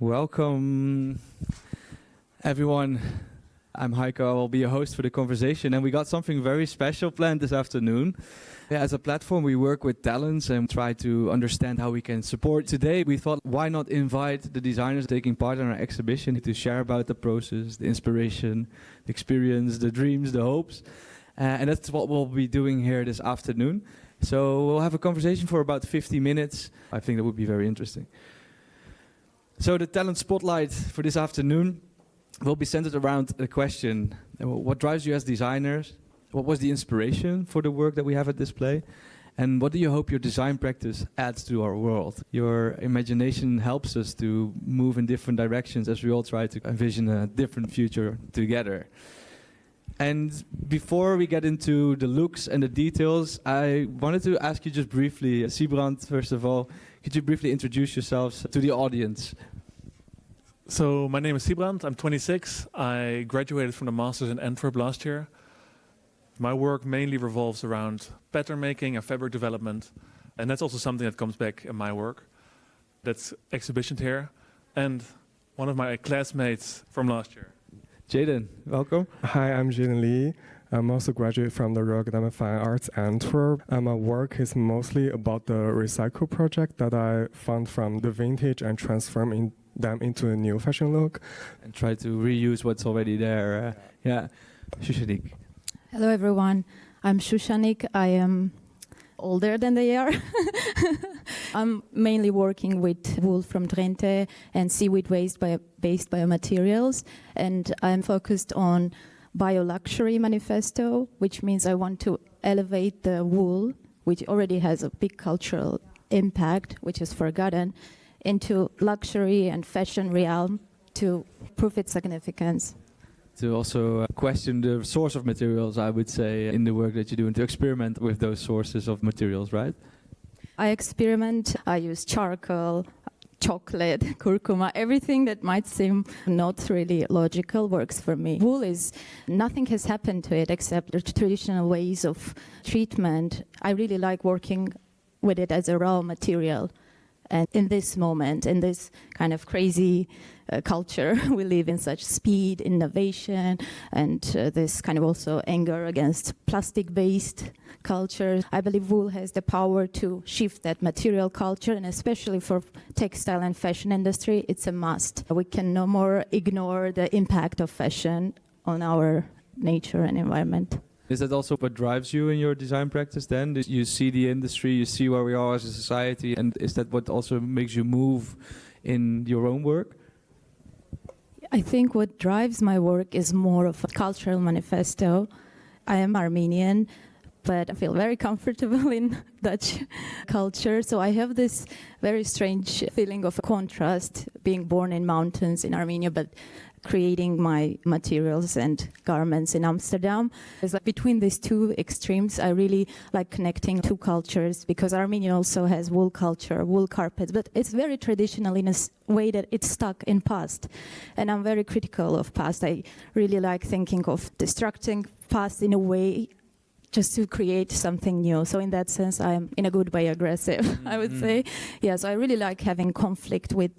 Welcome, everyone. I'm Haiko. I will be your host for the conversation, and we got something very special planned this afternoon. As a platform, we work with talents and try to understand how we can support. Today, we thought, why not invite the designers taking part in our exhibition to share about the process, the inspiration, the experience, the dreams, the hopes. And that's what we'll be doing here this afternoon. So we'll have a conversation for about 50 minutes. I think that would be very interesting. So the talent spotlight for this afternoon will be centered around the question, what drives you as designers? What was the inspiration for the work that we have at display? And what do you hope your design practice adds to our world? Your imagination helps us to move in different directions as we all try to envision a different future together. And before we get into the looks and the details, I wanted to ask you just briefly, Sybrand, first of all, could you briefly introduce yourselves to the audience? So my name is Sybrand, I'm 26. I graduated from the Masters in Antwerp last year. My work mainly revolves around pattern making and fabric development. And that's also something that comes back in my work. That's exhibitioned here. And one of my classmates from last year. Jaden, welcome. Hi, I'm Jaden Li. I'm also graduate from the Royal Academy of Fine Arts, Antwerp. And my work is mostly about the recycle project that I found from the vintage and transform them into a new fashion look. And try to reuse what's already there. Shushanik. Hello, everyone. I'm Shushanik. I am older than they are. I'm mainly working with wool from Drenthe and seaweed-based biomaterials, and I'm focused on bio-luxury manifesto, which means I want to elevate the wool, which already has a big cultural impact, which is forgotten, into luxury and fashion realm to prove its significance. To also question the source of materials, I would say, in the work that you do, and to experiment with those sources of materials, right? I experiment. I use charcoal, chocolate, curcuma, everything that might seem not really logical works for me. Wool is, nothing has happened to it except the traditional ways of treatment. I really like working with it as a raw material. And in this moment, in this kind of crazy culture, we live in such speed, innovation, and this kind of also anger against plastic-based culture. I believe wool has the power to shift that material culture, and especially for textile and fashion industry, it's a must. We can no more ignore the impact of fashion on our nature and environment. Is that also what drives you in your design practice then? You see the industry, you see where we are as a society, and is that what also makes you move in your own work? I think what drives my work is more of a cultural manifesto. I am Armenian, but I feel very comfortable in Dutch culture. So I have this very strange feeling of contrast, being born in mountains in Armenia, but creating my materials and garments in Amsterdam. It's like between these two extremes, I really like connecting two cultures, because Armenia also has wool culture, wool carpets, but it's very traditional in a way that it's stuck in past. And I'm very critical of past. I really like thinking of destructing past in a way just to create something new. So in that sense, I'm in a good way aggressive, I would say. Yeah, so I really like having conflict with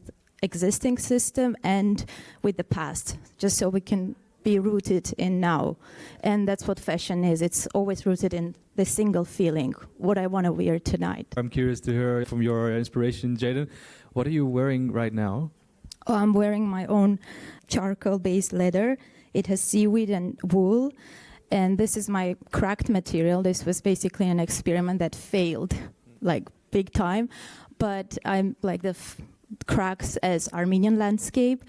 existing system and with the past, just so we can be rooted in now. And that's what fashion is. It's always rooted in the single feeling, what I want to wear tonight. I'm curious to hear from your inspiration, Jaden. What are you wearing right now? I'm wearing my own charcoal-based leather. It has seaweed and wool. And this is my cracked material. This was basically an experiment that failed, like big time. But I'm like the cracks as Armenian landscape,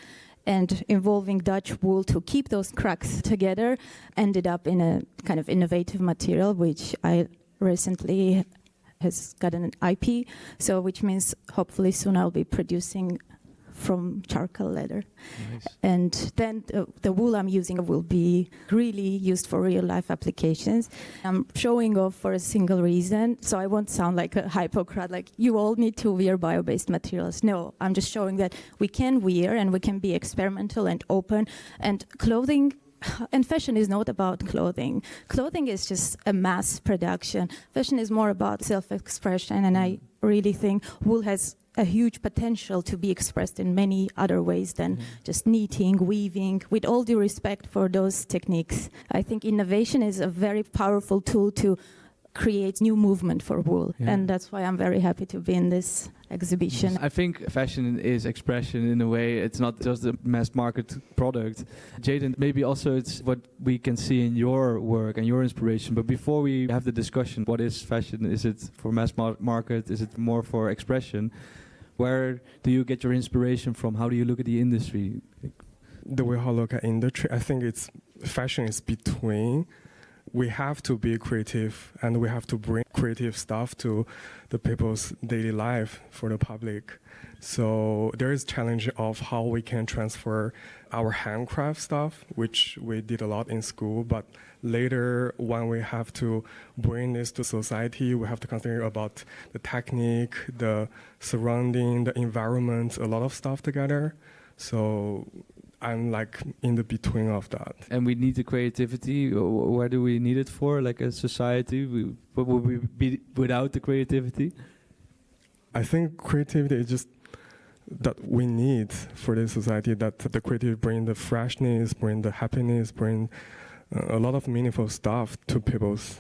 and involving Dutch wool to keep those cracks together ended up in a kind of innovative material, which I recently has gotten an IP, so which means hopefully soon I'll be producing from charcoal leather. Nice. And then the wool I'm using will be really used for real life applications. I'm showing off for a single reason, so I won't sound like a hypocrite, like you all need to wear bio-based materials. No, I'm just showing that we can wear and we can be experimental and open, and clothing and fashion is not about clothing. Clothing is just a mass production. Fashion is more about self-expression, and I really think wool has a huge potential to be expressed in many other ways than just knitting, weaving. With all due respect for those techniques, I think innovation is a very powerful tool to create new movement for wool. And that's why I'm very happy to be in this exhibition. I think fashion is expression in a way. It's not just a mass market product. Jaden, maybe also it's what we can see in your work and your inspiration. But before we have the discussion, what is fashion? Is it for mass market? Is it more for expression? Where do you get your inspiration from? How do you look at the industry? The way I look at industry, I think it's fashion is between. We have to be creative and we have to bring creative stuff to the people's daily life for the public. So there is challenge of how we can transfer our handcraft stuff, which we did a lot in school, but later when we have to bring this to society, we have to consider about the technique, the surrounding, the environment, a lot of stuff together. So I'm like in the between of that. And we need the creativity. Where do we need it for? Like a society, what would we be without the creativity? I think creativity is just that we need for this society. That the creative bring the freshness, bring the happiness, bring a lot of meaningful stuff to people's.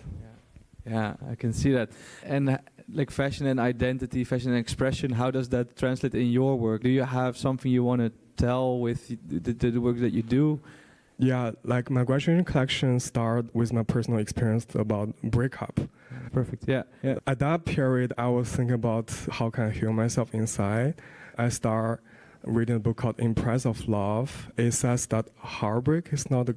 Yeah, I can see that. And like fashion and identity, fashion and expression, how does that translate in your work? Do you have something you want to tell with the work that you do? Yeah, like my graduation collection started with my personal experience about breakup. Perfect, yeah. At that period, I was thinking about how can I heal myself inside. I start reading a book called Impress of Love. It says that heartbreak is not a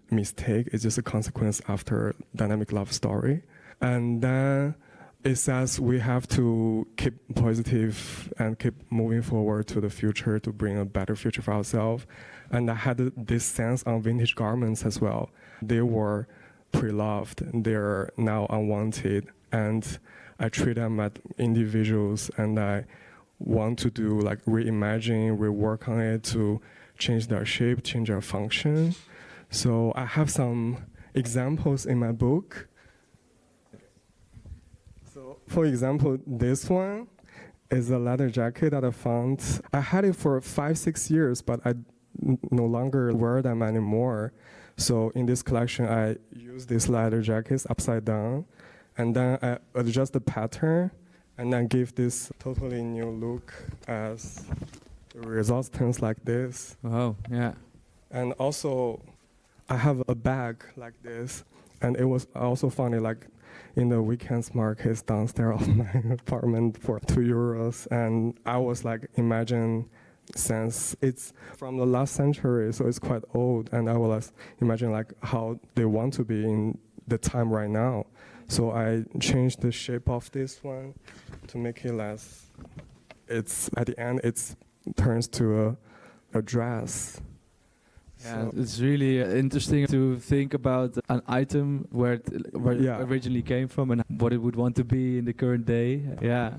mistake, it's just a consequence after dynamic love story. And then it says we have to keep positive and keep moving forward to the future to bring a better future for ourselves. And I had this sense on vintage garments as well. They were pre-loved, they're now unwanted, and I treat them as individuals, and I want to do like reimagine, rework on it to change their shape, change their function. So I have some examples in my book. For example, this one is a leather jacket that I found. I had it for 5-6 years, but I no longer wear them anymore. So in this collection, I use these leather jackets upside down, and then I adjust the pattern, and then give this totally new look as the result turns like this. Oh, yeah. And also, I have a bag like this, and it was also funny, like in the weekends markets downstairs of my apartment for €2. And I was like, imagine, since it's from the last century, so it's quite old. And I was imagine like how they want to be in the time right now. So I changed the shape of this one to make it less. It's at the end, it turns to a dress. Yeah, it's really interesting to think about an item where it originally came from and what it would want to be in the current day. Yeah,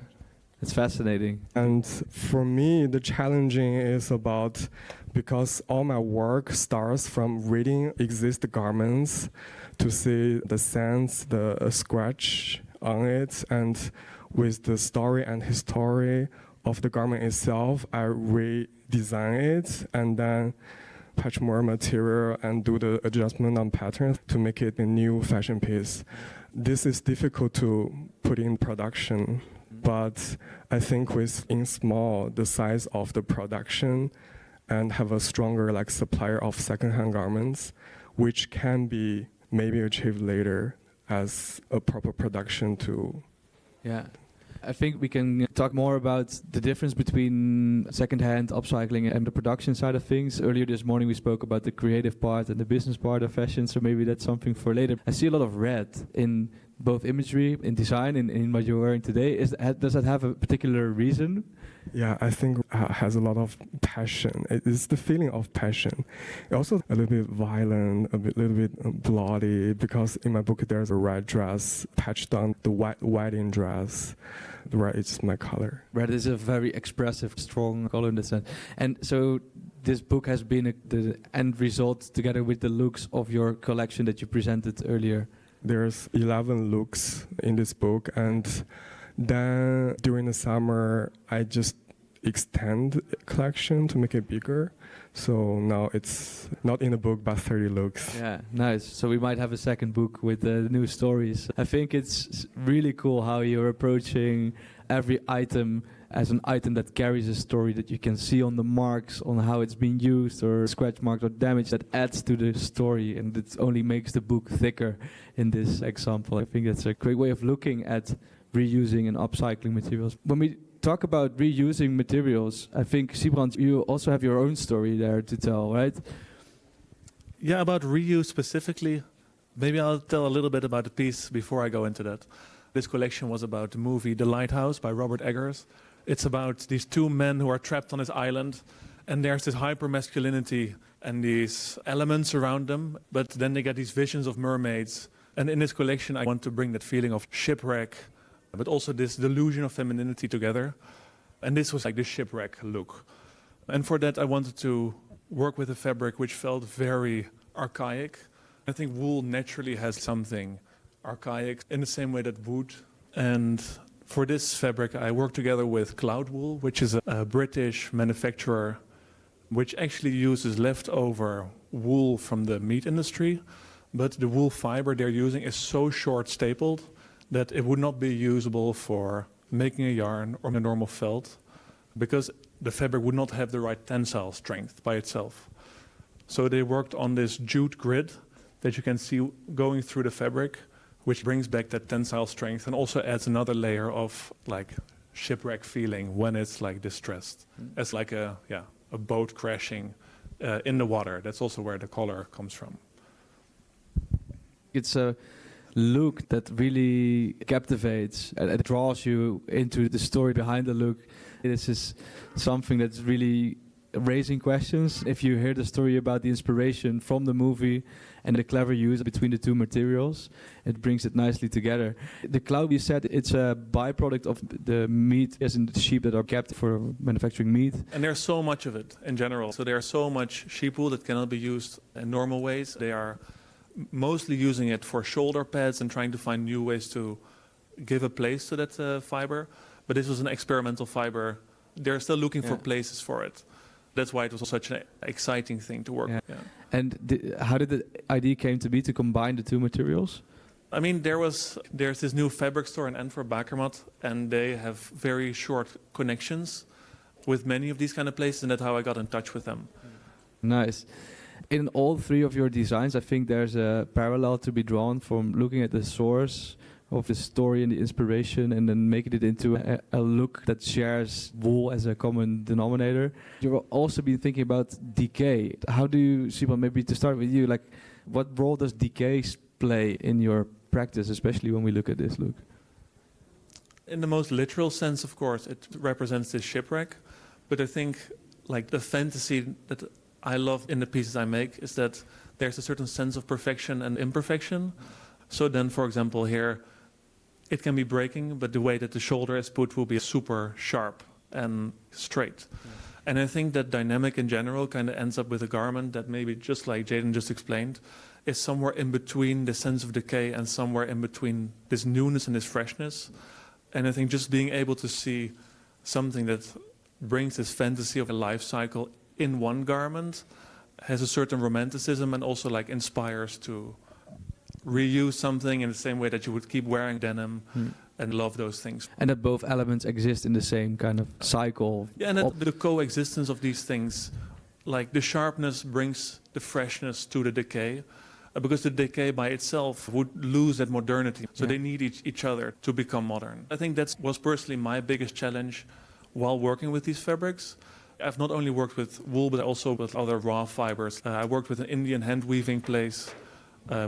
it's fascinating. And for me, the challenging is about, because all my work starts from reading existing garments to see the sense, the scratch on it, and with the story and history of the garment itself, I redesign it and then patch more material and do the adjustment on patterns to make it a new fashion piece. This is difficult to put in production, but I think in small, the size of the production and have a stronger like supplier of secondhand garments, which can be maybe achieved later as a proper production to. Yeah. I think we can talk more about the difference between second-hand upcycling and the production side of things. Earlier this morning we spoke about the creative part and the business part of fashion, so maybe that's something for later. I see a lot of red in both imagery, in design, in what you're wearing today. Does that have a particular reason? Yeah, I think it has a lot of passion. It's the feeling of passion. Also a little bit violent, little bit bloody, because in my book there's a red dress patched on the white wedding dress. The red is my color. Red is a very expressive, strong color in the sense. And so this book has been the end result together with the looks of your collection that you presented earlier. There's 11 looks in this book, and then during the summer, I just extend collection to make it bigger. So now it's not in the book, but 30 looks. Yeah, nice. So we might have a second book with new stories. I think it's really cool how you're approaching every item as an item that carries a story, that you can see on the marks, on how it's been used, or scratch marks or damage that adds to the story, and it only makes the book thicker in this example. I think that's a great way of looking at reusing and upcycling materials. When we talk about reusing materials, I think, Sybrand, you also have your own story there to tell, right? Yeah, about reuse specifically, maybe I'll tell a little bit about the piece before I go into that. This collection was about the movie The Lighthouse by Robert Eggers. It's about these two men who are trapped on this island, and there's this hyper-masculinity and these elements around them, but then they get these visions of mermaids. And in this collection, I want to bring that feeling of shipwreck, but also this delusion of femininity together. And this was like the shipwreck look. And for that, I wanted to work with a fabric which felt very archaic. I think wool naturally has something archaic in the same way that wood. And for this fabric, I worked together with Cloud Wool, which is a British manufacturer which actually uses leftover wool from the meat industry. But the wool fiber they're using is so short-stapled that it would not be usable for making a yarn or a normal felt, because the fabric would not have the right tensile strength by itself. So they worked on this jute grid that you can see going through the fabric, which brings back that tensile strength and also adds another layer of like shipwreck feeling when it's like distressed, as like a boat crashing in the water. That's also where the color comes from. It's a look that really captivates and it draws you into the story behind the look. This is something that's really raising questions. If you hear the story about the inspiration from the movie and the clever use between the two materials, it brings it nicely together. The cloud, you said, it's a byproduct of the meat, as in the sheep that are kept for manufacturing meat. And there's so much of it in general. So there's so much sheep wool that cannot be used in normal ways. They are mostly using it for shoulder pads and trying to find new ways to give a place to that fiber. But this was an experimental fiber. They're still looking for places for it. That's why it was such an exciting thing to work with. Yeah. And how did the idea came to be to combine the two materials? I mean, there's this new fabric store in Antwerp, Bakermat, and they have very short connections with many of these kind of places, and that's how I got in touch with them. Nice. In all three of your designs, I think there's a parallel to be drawn from looking at the source of the story and the inspiration and then making it into a look that shares wool as a common denominator. You've also been thinking about decay. How do you see, well, maybe to start with you, like what role does decay play in your practice, especially when we look at this look? In the most literal sense, of course, it represents this shipwreck. But I think like the fantasy that I love in the pieces I make is that there's a certain sense of perfection and imperfection. So then, for example, here, it can be breaking, but the way that the shoulder is put will be super sharp and straight. Yeah. And I think that dynamic in general kind of ends up with a garment that maybe, just like Jaden just explained, is somewhere in between the sense of decay and somewhere in between this newness and this freshness. And I think just being able to see something that brings this fantasy of a life cycle in one garment has a certain romanticism and also like inspires to reuse something in the same way that you would keep wearing denim and love those things. And that both elements exist in the same kind of cycle. Yeah, and that the coexistence of these things, like the sharpness brings the freshness to the decay, because the decay by itself would lose that modernity. So they need each other to become modern. I think that was personally my biggest challenge while working with these fabrics. I've not only worked with wool, but also with other raw fibers. I worked with an Indian hand weaving place,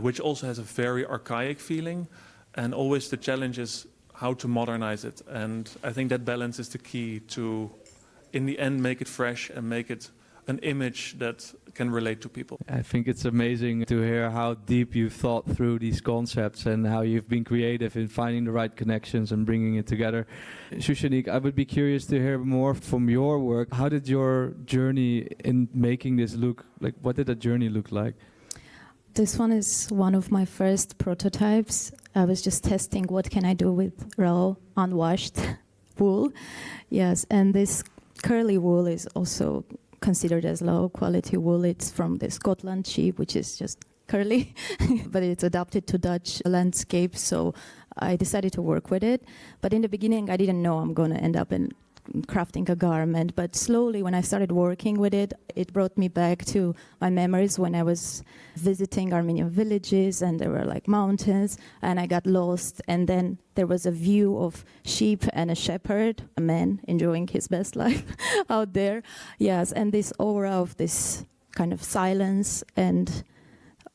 which also has a very archaic feeling. And always the challenge is how to modernize it. And I think that balance is the key to, in the end, make it fresh and make it an image that can relate to people. I think it's amazing to hear how deep you've thought through these concepts and how you've been creative in finding the right connections and bringing it together. Shushanik, I would be curious to hear more from your work. How did your journey in making this look, like what did that journey look like? This one is one of my first prototypes. I was just testing what can I do with raw, unwashed wool. Yes, and this Curly wool is also considered as low quality wool. It's from the Scotland sheep, which is just curly, but it's adapted to Dutch landscape. So I decided to work with it. But in the beginning, I didn't know I'm going to end up in crafting a garment. But slowly, when I started working with it, it brought me back to my memories when I was visiting Armenian villages, and there were like mountains, and I got lost. And then there was a view of sheep and a shepherd, a man enjoying his best life out there. Yes, and this aura of this kind of silence, and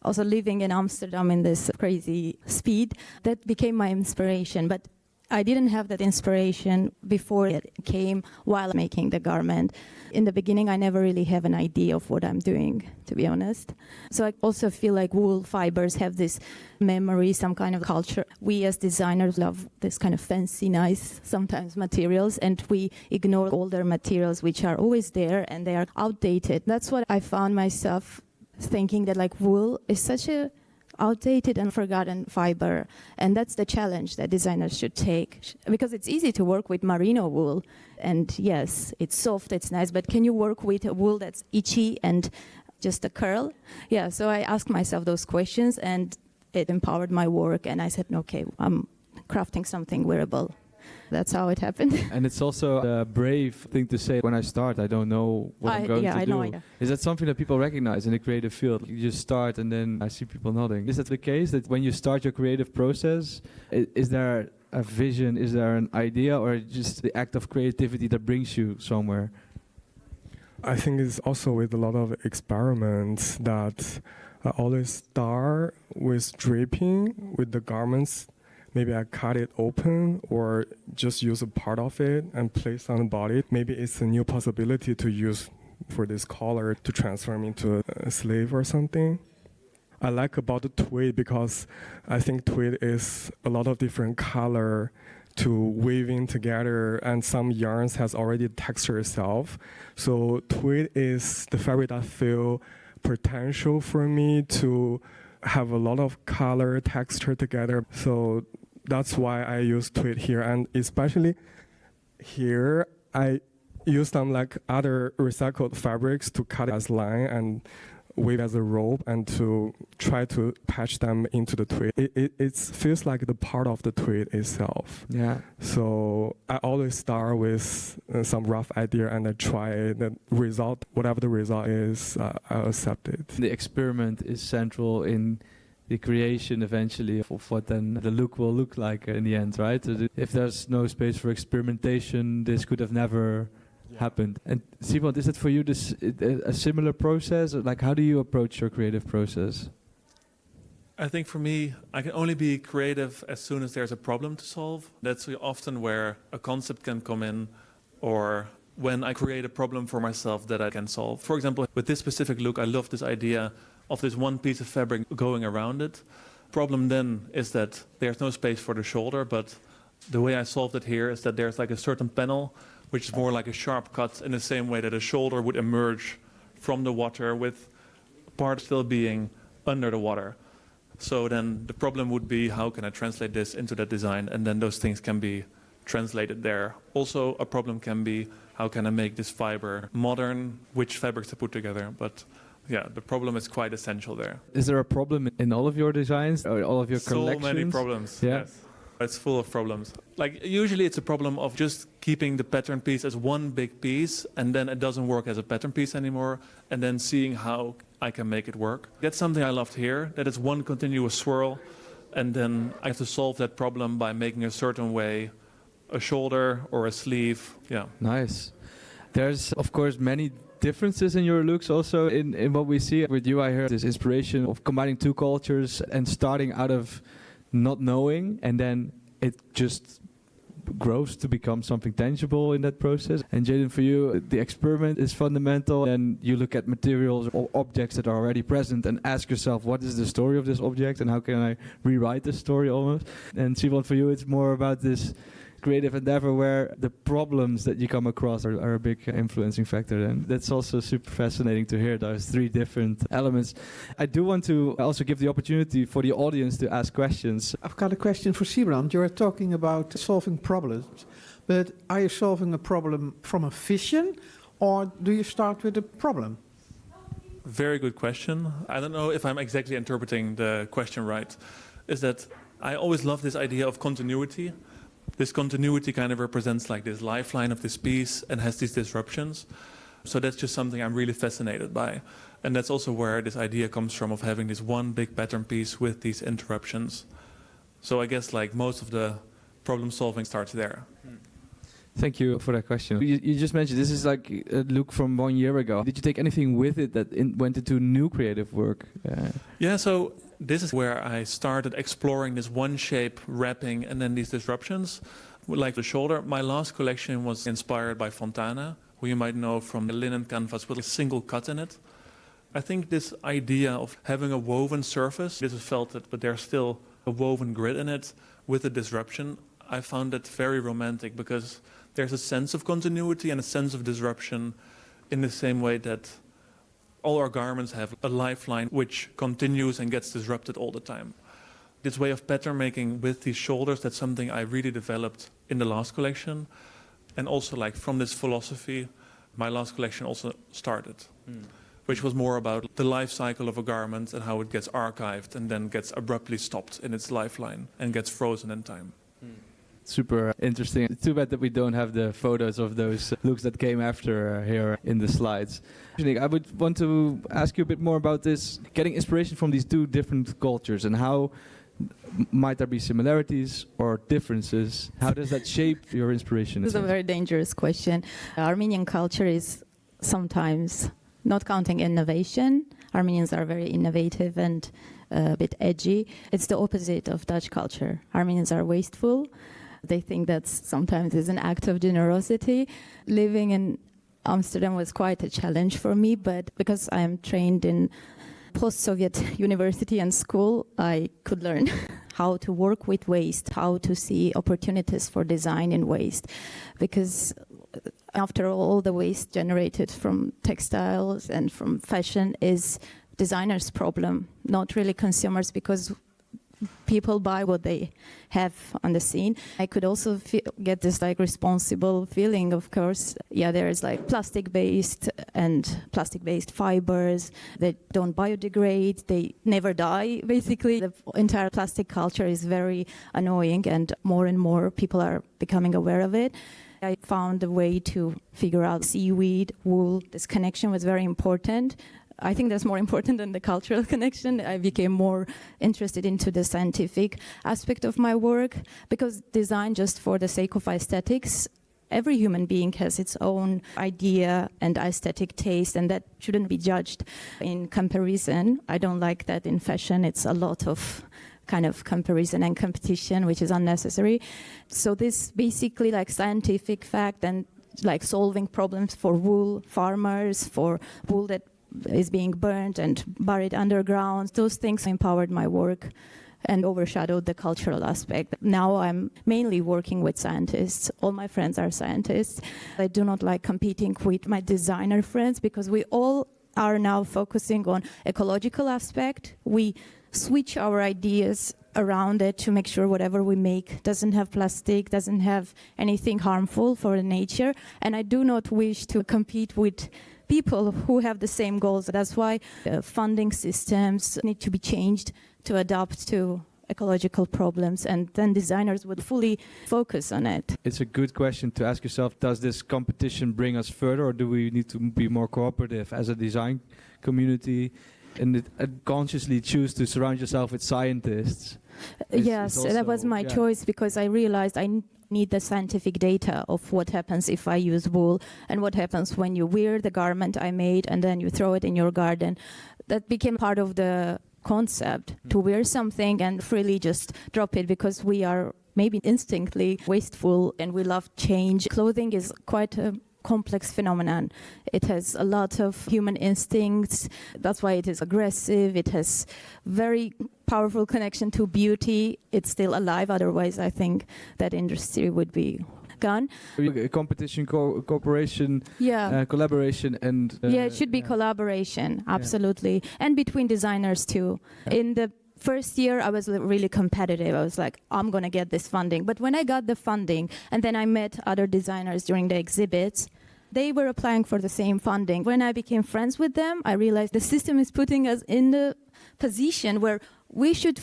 also living in Amsterdam in this crazy speed, that became my inspiration. But I didn't have that inspiration before it came while making the garment. In the beginning, I never really have an idea of what I'm doing, to be honest. So I also feel like wool fibers have this memory, some kind of culture. We as designers love this kind of fancy, nice, sometimes materials, and we ignore older materials which are always there and they are outdated. That's what I found myself thinking, that like wool is such a outdated and forgotten fiber, and that's the challenge that designers should take, because it's easy to work with merino wool, and yes, it's soft, it's nice, but can you work with a wool that's itchy and just a curl? Yeah, so I asked myself those questions, and it empowered my work, and I said, okay, I'm crafting something wearable. That's how it happened. And it's also a brave thing to say, when I start, I don't know what I'm going to do. Know. Is that something that people recognize in the creative field? You just start and then I see people nodding. Is that the case, that when you start your creative process, is there a vision, is there an idea, or just the act of creativity that brings you somewhere? I think it's also with a lot of experiments that I always start with draping with the garments. Maybe I cut it open or just use a part of it and place on the body. Maybe it's a new possibility to use for this collar to transform into a sleeve or something. I like about the tweed because I think tweed is a lot of different color to weaving together, and some yarns has already texture itself. So tweed is the fabric that feel potential for me to have a lot of color texture together. So that's why I use tweed here, and especially here I use them like other recycled fabrics to cut as line and weave as a rope, and to try to patch them into the tweed. It feels like the part of the tweed itself. Yeah. So I always start with some rough idea, and I try the result. Whatever the result is, I accept it. The experiment is central in the creation eventually of what then the look will look like in the end, right? So if there's no space for experimentation, this could have never happened. And Sybrand, is it for you a similar process? Like, how do you approach your creative process? I think for me, I can only be creative as soon as there's a problem to solve. That's often where a concept can come in, or when I create a problem for myself that I can solve. For example, with this specific look, I love this idea of this one piece of fabric going around it. Problem then is that there's no space for the shoulder, but the way I solved it here is that there's like a certain panel which is more like a sharp cut, in the same way that a shoulder would emerge from the water with part still being under the water. So then the problem would be, how can I translate this into that design? And then those things can be translated there. Also, a problem can be, how can I make this fiber modern, which fabrics to put together? But yeah, the problem is quite essential there. Is there a problem in all of your designs or all of your collections? So many problems, yeah. Yes. It's full of problems. Like, usually it's a problem of just keeping the pattern piece as one big piece, and then it doesn't work as a pattern piece anymore, and then seeing how I can make it work. That's something I loved here, that it's one continuous swirl, and then I have to solve that problem by making a certain way a shoulder or a sleeve. Yeah. Nice. There's, of course, many differences in your looks also in what we see. With you, I heard this inspiration of combining two cultures and starting out of not knowing, and then it just grows to become something tangible in that process. And Jaden, for you, the experiment is fundamental, and you look at materials or objects that are already present and ask yourself, what is the story of this object and how can I rewrite the story almost? And Sybrand, for you, it's more about this creative endeavor where the problems that you come across are a big influencing factor. And that's also super fascinating to hear those three different elements. I do want to also give the opportunity for the audience to ask questions. I've got a question for Sybrand. You're talking about solving problems, But are you solving a problem from a vision, or do you start with a problem? Very good question. I don't know if I'm exactly interpreting the question right. Is that I always love this idea of continuity. This continuity kind of represents like this lifeline of this piece and has these disruptions. So that's just something I'm really fascinated by. And that's also where this idea comes from of having this one big pattern piece with these interruptions. So I guess like most of the problem solving starts there. Thank you for that question. You just mentioned this is like a look from 1 year ago. Did you take anything with it that went into new creative work? Yeah, so this is where I started exploring this one shape wrapping and then these disruptions, like the shoulder. My last collection was inspired by Fontana, who you might know from the linen canvas with a single cut in it. I think this idea of having a woven surface, this is felted, but there's still a woven grid in it with a disruption. I found it very romantic because there's a sense of continuity and a sense of disruption in the same way that all our garments have a lifeline which continues and gets disrupted all the time. This way of pattern making with these shoulders, that's something I really developed in the last collection. And also like from this philosophy, my last collection also started, which was more about the life cycle of a garment and how it gets archived and then gets abruptly stopped in its lifeline and gets frozen in time. Super interesting. It's too bad that we don't have the photos of those looks that came after here in the slides. I would want to ask you a bit more about this, getting inspiration from these two different cultures and how might there be similarities or differences? How does that shape your inspiration? This is a very dangerous question. Armenian culture is sometimes, not counting innovation, Armenians are very innovative and a bit edgy. It's the opposite of Dutch culture. Armenians are wasteful. They think that sometimes is an act of generosity. Living in Amsterdam was quite a challenge for me, but because I am trained in post-Soviet university and school, I could learn how to work with waste, how to see opportunities for design in waste. Because after all, the waste generated from textiles and from fashion is designers' problem, not really consumers, because people buy what they have on the scene. I could also get this like responsible feeling, of course. Yeah, there's like plastic-based and plastic-based fibers that don't biodegrade. They never die, basically. The entire plastic culture is very annoying and more people are becoming aware of it. I found a way to figure out seaweed, wool. This connection was very important. I think that's more important than the cultural connection. I became more interested into the scientific aspect of my work because design just for the sake of aesthetics, every human being has its own idea and aesthetic taste, and that shouldn't be judged in comparison. I don't like that in fashion. It's a lot of kind of comparison and competition, which is unnecessary. So this basically like scientific fact and like solving problems for wool farmers, for wool that is being burned and buried underground. Those things empowered my work and overshadowed the cultural aspect. Now I'm mainly working with scientists. All my friends are scientists. I do not like competing with my designer friends because we all are now focusing on ecological aspect. We switch our ideas around it to make sure whatever we make doesn't have plastic, doesn't have anything harmful for the nature. And I do not wish to compete with people who have the same goals. That's why funding systems need to be changed to adapt to ecological problems, and then designers would fully focus on it. It's a good question to ask yourself, does this competition bring us further, or do we need to be more cooperative as a design community and consciously choose to surround yourself with scientists? Yes, that was my choice because I realized I need the scientific data of what happens if I use wool and what happens when you wear the garment I made and then you throw it in your garden. That became part of the concept, to wear something and freely just drop it, because we are maybe instinctively wasteful and we love change. Clothing is quite a complex phenomenon. It has a lot of human instincts. That's why it is aggressive. It has very powerful connection to beauty. It's still alive. Otherwise, I think that industry would be gone. Competition, cooperation, collaboration, and it should be collaboration, absolutely, and between designers too. In the first year, I was really competitive. I was like, I'm going to get this funding. But when I got the funding, and then I met other designers during the exhibits, they were applying for the same funding. When I became friends with them, I realized the system is putting us in the position where we should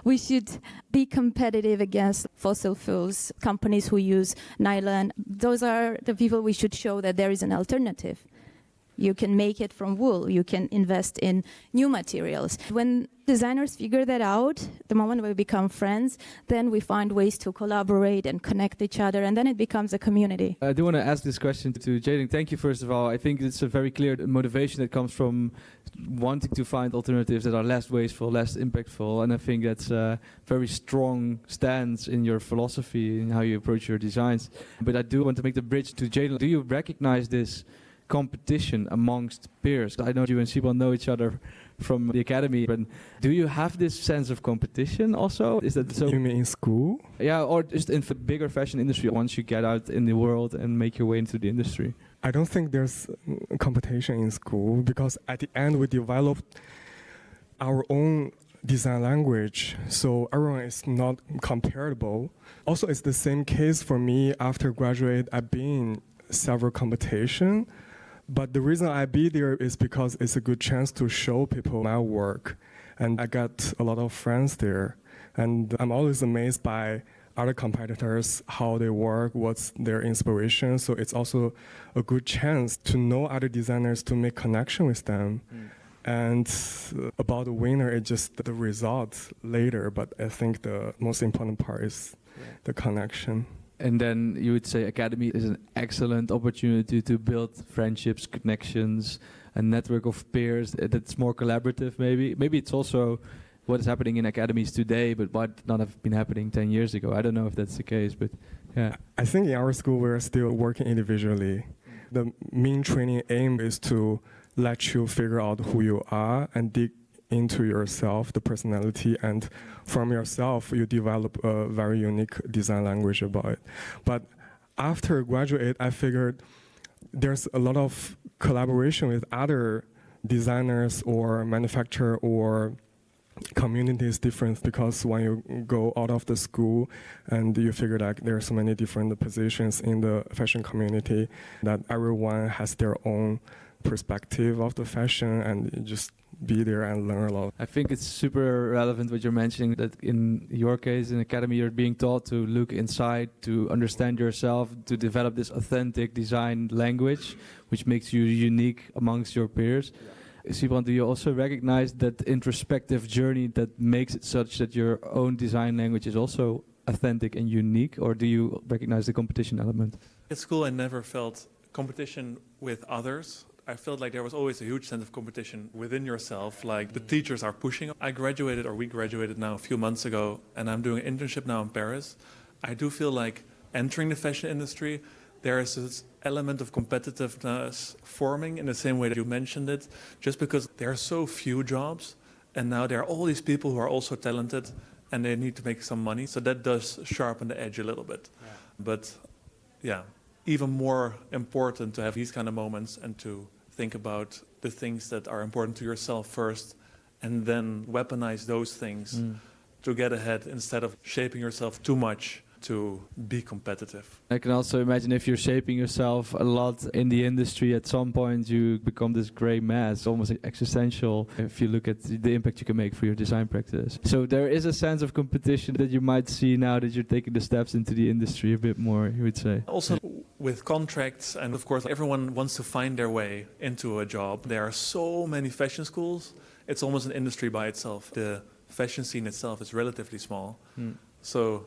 we should be competitive against fossil fuels, companies who use nylon. Those are the people we should show that there is an alternative. You can make it from wool. You can invest in new materials. When designers figure that out, the moment we become friends, then we find ways to collaborate and connect each other, and then it becomes a community. I do want to ask this question to Jaden. Thank you, first of all. I think it's a very clear motivation that comes from wanting to find alternatives that are less wasteful, less impactful, and I think that's a very strong stance in your philosophy and how you approach your designs. But I do want to make the bridge to Jaden. Do you recognize this competition amongst peers? I know you and Sybrand know each other from the academy, but do you have this sense of competition also? Is that so? You mean in school? Yeah, or just in the bigger fashion industry once you get out in the world and make your way into the industry? I don't think there's competition in school, because at the end we developed our own design language, so everyone is not comparable. Also, it's the same case for me. After graduate, I've been in several competitions. But the reason I be there is because it's a good chance to show people my work. And I got a lot of friends there. And I'm always amazed by other competitors, how they work, what's their inspiration. So it's also a good chance to know other designers, to make connection with them. And about the winner, it's just the result later. But I think the most important part is the connection. And then you would say academy is an excellent opportunity to build friendships, connections, a network of peers that's more collaborative maybe. Maybe it's also what is happening in academies today, but what not have been happening 10 years ago. I don't know if that's the case, but yeah. I think in our school we're still working individually. The main training aim is to let you figure out who you are and dig into yourself, the personality, and from yourself you develop a very unique design language about it. But after graduate, I figured there's a lot of collaboration with other designers or manufacturer or communities different, because when you go out of the school and you figure that there are so many different positions in the fashion community, that everyone has their own perspective of the fashion, and you just be there and learn a lot. I think it's super relevant what you're mentioning, that in your case in academy you're being taught to look inside, to understand yourself, to develop this authentic design language which makes you unique amongst your peers. Sybrand, do you also recognize that introspective journey that makes it such that your own design language is also authentic and unique, or do you recognize the competition element? At school I never felt competition with others. I felt like there was always a huge sense of competition within yourself, like the teachers are pushing. We graduated now a few months ago, and I'm doing an internship now in Paris. I do feel like entering the fashion industry, there is this element of competitiveness forming in the same way that you mentioned it, just because there are so few jobs, and now there are all these people who are also talented, and they need to make some money, so that does sharpen the edge a little bit. Yeah. But yeah, even more important to have these kind of moments and to think about the things that are important to yourself first, and then weaponize those things to get ahead instead of shaping yourself too much to be competitive. I can also imagine if you're shaping yourself a lot in the industry, at some point you become this gray mass, almost existential, if you look at the impact you can make for your design practice. So there is a sense of competition that you might see now that you're taking the steps into the industry a bit more, you would say. Also with contracts, and of course everyone wants to find their way into a job. There are so many fashion schools, it's almost an industry by itself. The fashion scene itself is relatively small. So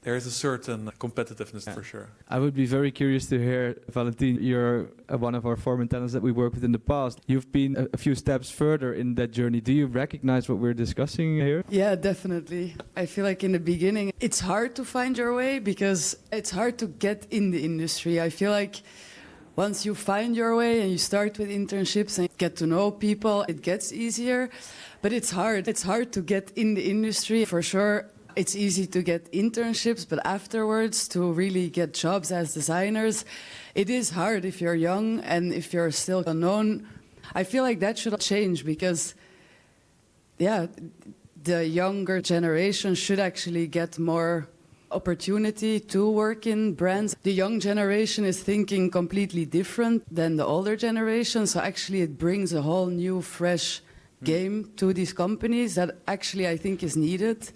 there is a certain competitiveness for sure. I would be very curious to hear, Valentin, you're one of our former talents that we worked with in the past. You've been a few steps further in that journey. Do you recognize what we're discussing here? Yeah, definitely. I feel like in the beginning, it's hard to find your way because it's hard to get in the industry. I feel like once you find your way and you start with internships and get to know people, it gets easier. But it's hard. It's hard to get in the industry, for sure. It's easy to get internships, but afterwards to really get jobs as designers, it is hard if you're young and if you're still unknown. I feel like that should change because yeah, the younger generation should actually get more opportunity to work in brands. The young generation is thinking completely different than the older generation, so actually it brings a whole new, fresh game to these companies that actually I think is needed.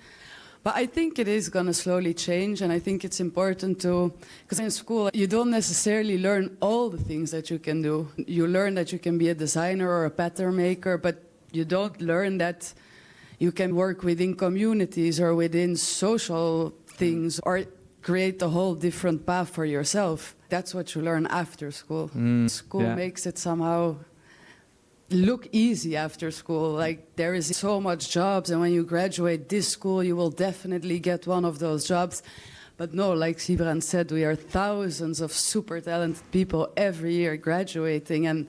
But I think it is going to slowly change, and I think it's important to, because in school you don't necessarily learn all the things that you can do. You learn that you can be a designer or a pattern maker, but you don't learn that you can work within communities or within social things or create a whole different path for yourself. That's what you learn after school. School makes it somehow look easy after school. Like there is so much jobs, and when you graduate this school, you will definitely get one of those jobs. But no, like Sybrand said, we are thousands of super talented people every year graduating, and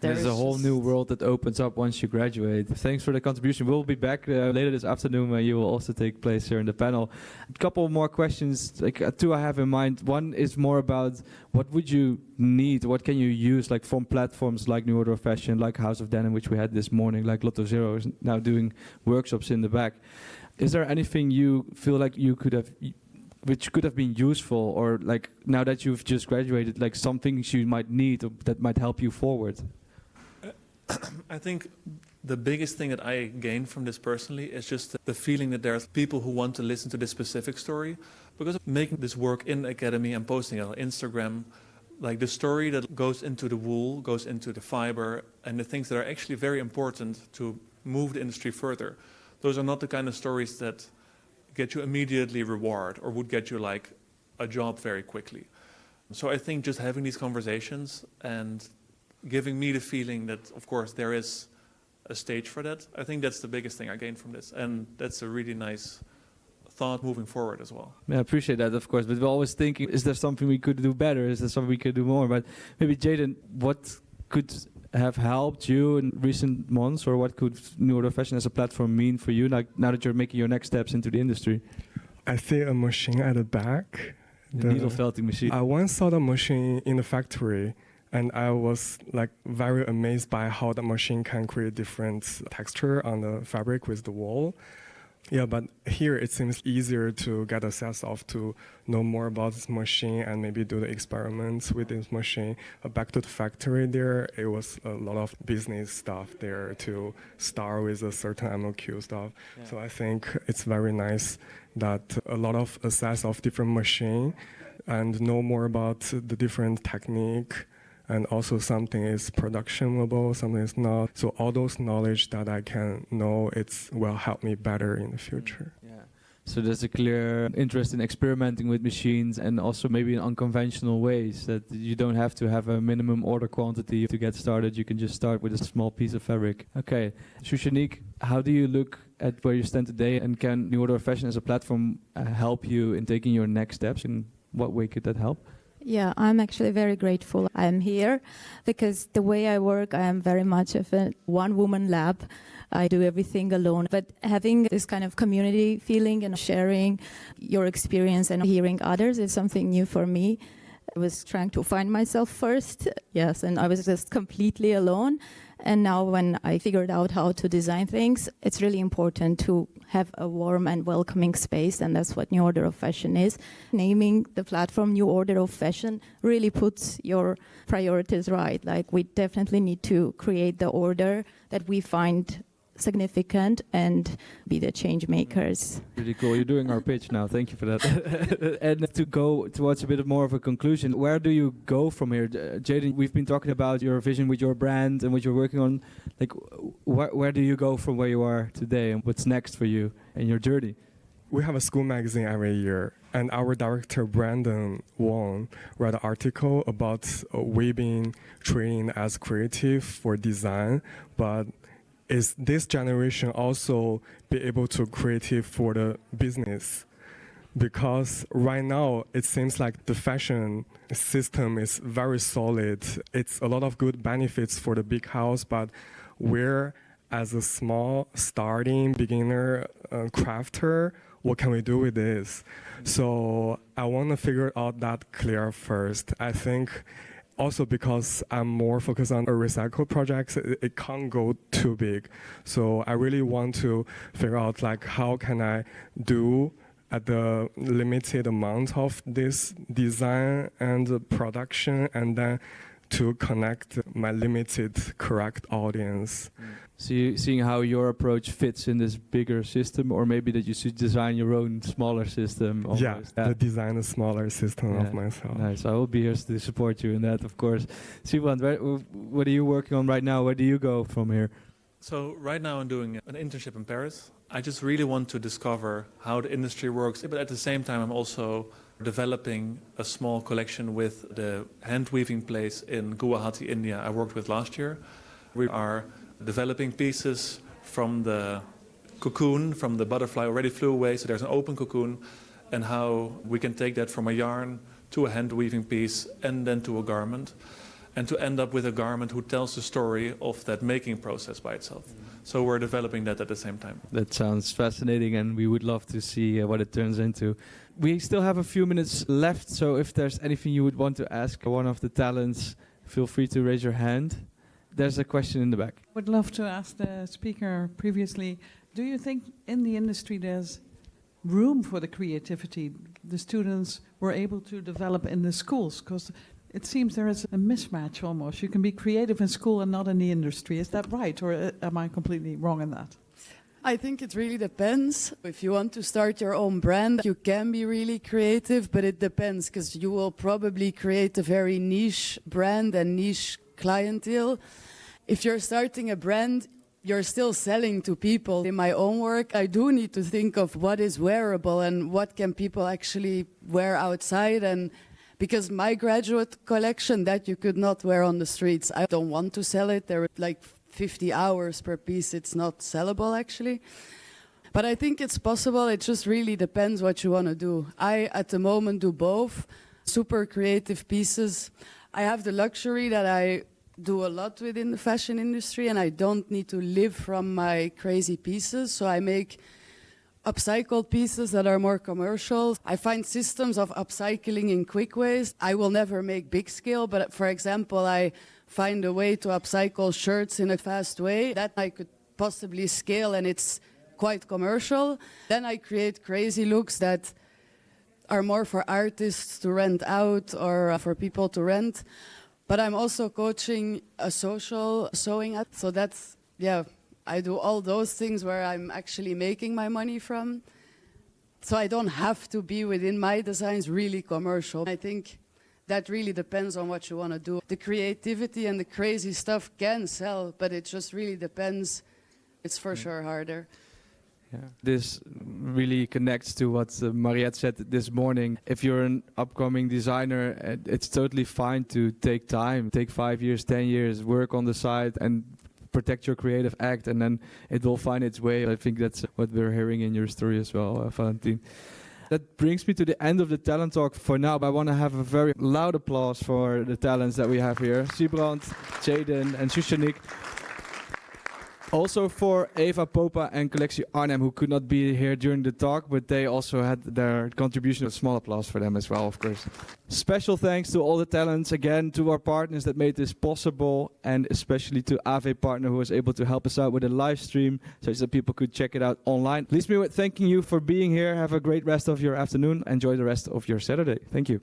there's a whole new world that opens up once you graduate. Thanks for the contribution. We'll be back later this afternoon when you will also take place here in the panel. A couple more questions, like two I have in mind. One is more about what would you need, what can you use, like from platforms like New Order of Fashion, like House of Denim, which we had this morning, like Lotto Zero is now doing workshops in the back. Is there anything you feel like you could have, which could have been useful, or like now that you've just graduated, like some things you might need that might help you forward? I think the biggest thing that I gained from this personally is just the feeling that there's people who want to listen to this specific story. Because of making this work in the academy and posting it on Instagram, like the story that goes into the wool, goes into the fiber, and the things that are actually very important to move the industry further. Those are not the kind of stories that get you immediately reward or would get you like a job very quickly. So I think just having these conversations and giving me the feeling that, of course, there is a stage for that. I think that's the biggest thing I gained from this. And that's a really nice thought moving forward as well. Yeah, I appreciate that, of course. But we're always thinking, is there something we could do better? Is there something we could do more? But maybe, Jaden, what could have helped you in recent months, or what could New Order of Fashion as a platform mean for you, like now that you're making your next steps into the industry? I see a machine at the back. The needle felting machine. I once saw the machine in the factory, and I was like very amazed by how the machine can create different texture on the fabric with the wool. Yeah, but here it seems easier to get access of, to know more about this machine and maybe do the experiments with this machine. Back to the factory there, it was a lot of business stuff there to start with a certain MOQ stuff. Yeah. So I think it's very nice that a lot of access of different machine and know more about the different technique. And also something is productionable, something is not. So all those knowledge that I can know, it will help me better in the future. Yeah. So there's a clear interest in experimenting with machines and also maybe in unconventional ways, that you don't have to have a minimum order quantity to get started. You can just start with a small piece of fabric. Okay. Shushanik, how do you look at where you stand today, and can New Order of Fashion as a platform help you in taking your next steps? In what way could that help? Yeah, I'm actually very grateful I'm here, because the way I work, I am very much of a one-woman lab. I do everything alone. But having this kind of community feeling and sharing your experience and hearing others is something new for me. I was trying to find myself first, yes, and I was just completely alone. And now when I figured out how to design things, it's really important to have a warm and welcoming space, and that's what New Order of Fashion is. Naming the platform New Order of Fashion really puts your priorities right. Like, we definitely need to create the order that we find significant and be the change makers. Really cool. You're doing our pitch now. Thank you for that. And to go towards a bit more of a conclusion, where do you go from here? Jaden, we've been talking about your vision with your brand and what you're working on. Like, where do you go from where you are today, and what's next for you and your journey? We have a school magazine every year, and our director, Brandon Wong, wrote an article about weaving training as creative for design, but is this generation also be able to creative for the business? Because right now it seems like the fashion system is very solid. It's a lot of good benefits for the big house, but we're, as a small starting beginner crafter, what can we do with this? So I want to figure out that clear first. I think also because I'm more focused on recycled projects, it can't go too big. So I really want to figure out like how can I do at the limited amount of this design and production, and then to connect my limited correct audience. Seeing how your approach fits in this bigger system, or maybe that you should design your own smaller system. Almost. To design a smaller system of myself. Nice. I will be here to support you in that, of course. Sybrand, what are you working on right now? Where do you go from here? So right now I'm doing an internship in Paris. I just really want to discover how the industry works, but at the same time I'm also developing a small collection with the hand weaving place in Guwahati, India I worked with last year. We are developing pieces from the cocoon, from the butterfly already flew away, so there's an open cocoon, and how we can take that from a yarn to a hand weaving piece and then to a garment, and to end up with a garment who tells the story of that making process by itself. So we're developing that at the same time. That sounds fascinating, and we would love to see what it turns into. We still have a few minutes left, so if there's anything you would want to ask one of the talents, feel free to raise your hand. There's a question in the back. Would love to ask the speaker previously, do you think in the industry there's room for the creativity the students were able to develop in the schools? Because it seems there is a mismatch almost. You can be creative in school and not in the industry. Is that right, or am I completely wrong in that? I think it really depends. If you want to start your own brand, you can be really creative, but it depends, because you will probably create a very niche brand and niche clientele. If you're starting a brand, you're still selling to people. In my own work, I do need to think of what is wearable and what can people actually wear outside, and because my graduate collection, that you could not wear on the streets. I don't want to sell it. There are like 50 hours per piece. It's not sellable, actually. But I think it's possible. It just really depends what you want to do. I, at the moment, do both. Super creative pieces. I have the luxury that I do a lot within the fashion industry, and I don't need to live from my crazy pieces. So I make upcycled pieces that are more commercial. I find systems of upcycling in quick ways. I will never make big scale, but for example, I find a way to upcycle shirts in a fast way that I could possibly scale, and it's quite commercial. Then I create crazy looks that are more for artists to rent out or for people to rent. But I'm also coaching a social sewing app, so that's, I do all those things where I'm actually making my money from. So I don't have to be within my designs really commercial. I think that really depends on what you want to do. The creativity and the crazy stuff can sell, but it just really depends. It's for sure harder. Yeah. This really connects to what Mariette said this morning. If you're an upcoming designer, it's totally fine to take time, take 5 years, 10 years, work on the side and protect your creative act, and then it will find its way. I think that's what we're hearing in your story as well, Valentin. That brings me to the end of the talent talk for now, but I want to have a very loud applause for the talents that we have here. Sybrand, Jaden and Shushanik. Also for Eva Popa and Collectie Arnhem, who could not be here during the talk, but they also had their contribution. A small applause for them as well, of course. Special thanks to all the talents, again, to our partners that made this possible, and especially to AV Partner, who was able to help us out with a live stream, so that people could check it out online. Leaves me with thanking you for being here. Have a great rest of your afternoon. Enjoy the rest of your Saturday. Thank you.